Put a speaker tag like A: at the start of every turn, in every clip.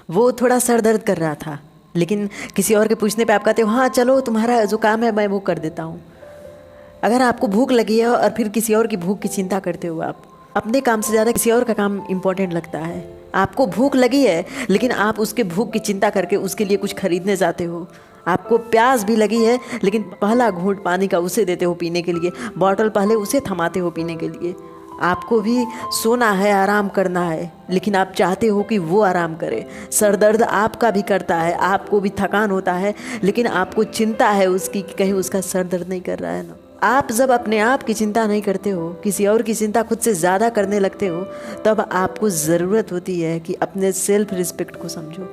A: वो थोड़ा सर दर्द कर रहा था, लेकिन किसी और के पूछने पे आप कहते हो हाँ चलो तुम्हारा जो काम है मैं वो कर देता हूँ। अगर आपको भूख लगी है और फिर किसी और की भूख की चिंता करते हो, आप अपने काम से ज़्यादा किसी और का काम इम्पोर्टेंट लगता है। आपको भूख लगी है लेकिन आप उसके भूख की चिंता करके उसके लिए कुछ खरीदने जाते हो। आपको प्यास भी लगी है लेकिन पहला घूंट पानी का उसे देते हो पीने के लिए, बॉटल पहले उसे थमाते हो पीने के लिए। आपको भी सोना है, आराम करना है, लेकिन आप चाहते हो कि वो आराम करे। सर दर्द आपका भी करता है, आपको भी थकान होता है, लेकिन आपको चिंता है उसकी कि कहीं उसका सर दर्द नहीं कर रहा है ना। आप जब अपने आप की चिंता नहीं करते हो, किसी और की चिंता खुद से ज़्यादा करने लगते हो, तब आपको ज़रूरत होती है कि अपने सेल्फ रिस्पेक्ट को समझो,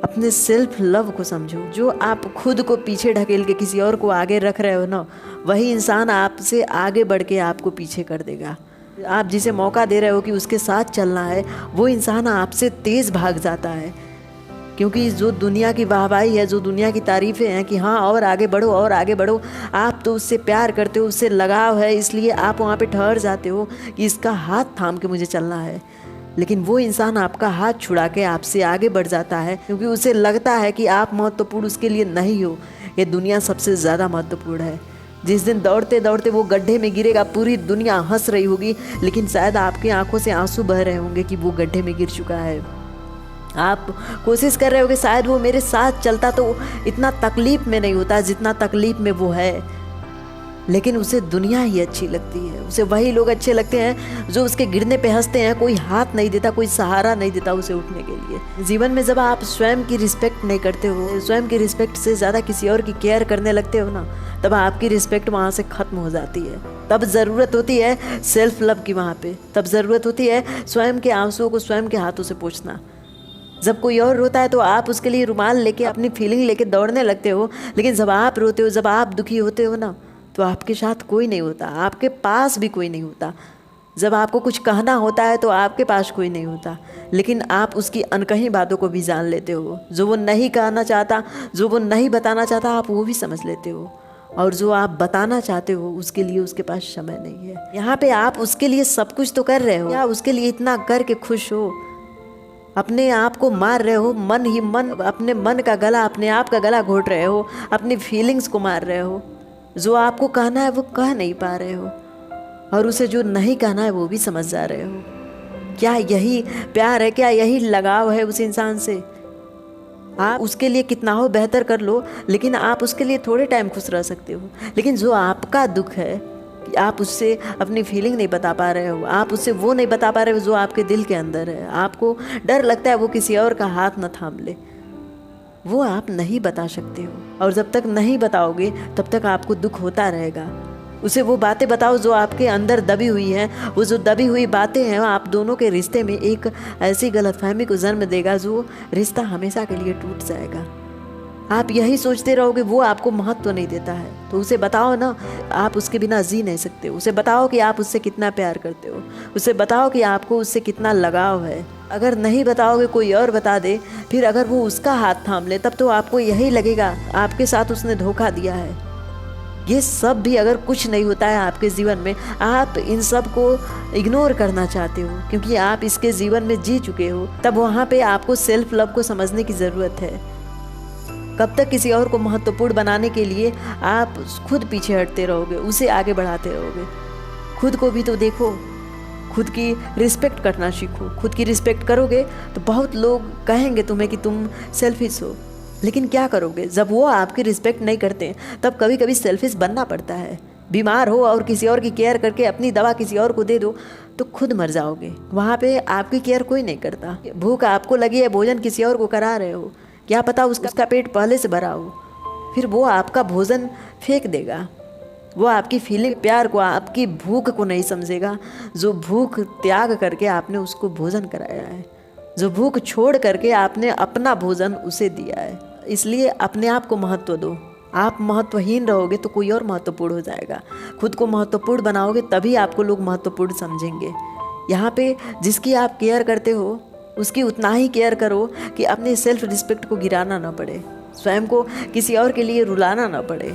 A: अपने सेल्फ लव को समझो। जो आप खुद को पीछे ढकेल के किसी और को आगे रख रहे हो ना, वही इंसान आपसे आगे बढ़ के आपको पीछे कर देगा। आप जिसे मौका दे रहे हो कि उसके साथ चलना है, वो इंसान आपसे तेज़ भाग जाता है। क्योंकि जो दुनिया की वाहवाही है, जो दुनिया की तारीफ़ें हैं कि हाँ और आगे बढ़ो और आगे बढ़ो, आप तो उससे प्यार करते हो, उससे लगाव है, इसलिए आप वहाँ पे ठहर जाते हो कि इसका हाथ थाम के मुझे चलना है। लेकिन वो इंसान आपका हाथ छुड़ा के आपसे आगे बढ़ जाता है, क्योंकि उसे लगता है कि आप महत्वपूर्ण उसके लिए नहीं हो, ये दुनिया सबसे ज़्यादा महत्वपूर्ण है। जिस दिन दौड़ते दौड़ते वो गड्ढे में गिरेगा, पूरी दुनिया हंस रही होगी, लेकिन शायद आपकी आंखों से आंसू बह रहे होंगे कि वो गड्ढे में गिर चुका है। आप कोशिश कर रहे हो कि शायद वो मेरे साथ चलता तो इतना तकलीफ़ में नहीं होता जितना तकलीफ़ में वो है, लेकिन उसे दुनिया ही अच्छी लगती है। उसे वही लोग अच्छे लगते हैं जो उसके गिरने पे हंसते हैं, कोई हाथ नहीं देता, कोई सहारा नहीं देता उसे उठने के लिए। जीवन में जब आप स्वयं की रिस्पेक्ट नहीं करते हो, स्वयं की रिस्पेक्ट से ज़्यादा किसी और की केयर करने लगते हो ना, तब आपकी रिस्पेक्ट वहाँ से ख़त्म हो जाती है। तब ज़रूरत होती है सेल्फ लव की, वहाँ पे तब ज़रूरत होती है स्वयं के आंसुओं को स्वयं के हाथों से पोंछना। जब कोई और रोता है तो आप उसके लिए रुमाल लेके अपनी फीलिंग लेके दौड़ने लगते हो, लेकिन जब आप रोते हो, जब आप दुखी होते हो ना, तो आपके साथ कोई नहीं होता, आपके पास भी कोई नहीं होता। जब आपको कुछ कहना होता है तो आपके पास कोई नहीं होता, लेकिन आप उसकी अनकही बातों को भी जान लेते हो। जो वो नहीं कहना चाहता, जो वो नहीं बताना चाहता, आप वो भी समझ लेते हो। और जो आप बताना चाहते हो उसके लिए उसके पास समय नहीं है। यहाँ पे आप उसके लिए सब कुछ तो कर रहे हो, या उसके लिए इतना करके खुश हो, अपने आप को मार रहे हो, मन ही मन अपने मन का गला, अपने आप का गला घोट रहे हो, अपनी फीलिंग्स को मार रहे हो। जो आपको कहना है वो कह नहीं पा रहे हो, और उसे जो नहीं कहना है वो भी समझ जा रहे हो। क्या यही प्यार है? क्या यही लगाव है उस इंसान से? आप उसके लिए कितना हो बेहतर कर लो, लेकिन आप उसके लिए थोड़े टाइम खुश रह सकते हो। लेकिन जो आपका दुख है कि आप उससे अपनी फीलिंग नहीं बता पा रहे हो, आप उससे वो नहीं बता पा रहे हो जो आपके दिल के अंदर है, आपको डर लगता है वो किसी और का हाथ न थाम ले, वो आप नहीं बता सकते हो। और जब तक नहीं बताओगे तब तक आपको दुख होता रहेगा। उसे वो बातें बताओ जो आपके अंदर दबी हुई हैं। वो जो दबी हुई बातें हैं आप दोनों के रिश्ते में एक ऐसी गलतफहमी को जन्म देगा जो रिश्ता हमेशा के लिए टूट जाएगा। आप यही सोचते रहोगे वो आपको महत्व नहीं देता है, तो उसे बताओ ना, आप उसके बिना जी नहीं सकते। उसे बताओ कि आप उससे कितना प्यार करते हो, उसे बताओ कि आपको उससे कितना लगाव है। अगर नहीं बताओगे, कोई और बता दे, फिर अगर वो उसका हाथ थाम ले, तब तो आपको यही लगेगा आपके साथ उसने धोखा दिया है। ये सब भी अगर कुछ नहीं होता है आपके जीवन में, आप इन सब को इग्नोर करना चाहते हो क्योंकि आप इसके जीवन में जी चुके हो, तब वहाँ पे आपको सेल्फ लव को समझने की ज़रूरत है। कब तक किसी और को महत्वपूर्ण बनाने के लिए आप खुद पीछे हटते रहोगे, उसे आगे बढ़ाते रहोगे? खुद को भी तो देखो, खुद की रिस्पेक्ट करना सीखो। खुद की रिस्पेक्ट करोगे तो बहुत लोग कहेंगे तुम्हें कि तुम सेल्फिश हो, लेकिन क्या करोगे जब वो आपकी रिस्पेक्ट नहीं करते? तब कभी कभी सेल्फिश बनना पड़ता है। बीमार हो और किसी और की केयर करके अपनी दवा किसी और को दे दो तो खुद मर जाओगे। वहाँ पे आपकी केयर कोई नहीं करता। भूख आपको लगी है, भोजन किसी और को करा रहे हो, क्या पता उसका पेट पहले से भरा हो, फिर वो आपका भोजन फेंक देगा। वो आपकी फीलिंग, प्यार को, आपकी भूख को नहीं समझेगा। जो भूख त्याग करके आपने उसको भोजन कराया है, जो भूख छोड़ करके आपने अपना भोजन उसे दिया है। इसलिए अपने आप को महत्व दो। आप महत्वहीन रहोगे तो कोई और महत्वपूर्ण हो जाएगा। खुद को महत्वपूर्ण बनाओगे तभी आपको लोग महत्वपूर्ण समझेंगे। यहाँ पे जिसकी आप केयर करते हो उसकी उतना ही केयर करो कि अपने सेल्फ रिस्पेक्ट को गिराना ना पड़े, स्वयं को किसी और के लिए रुलाना ना पड़े।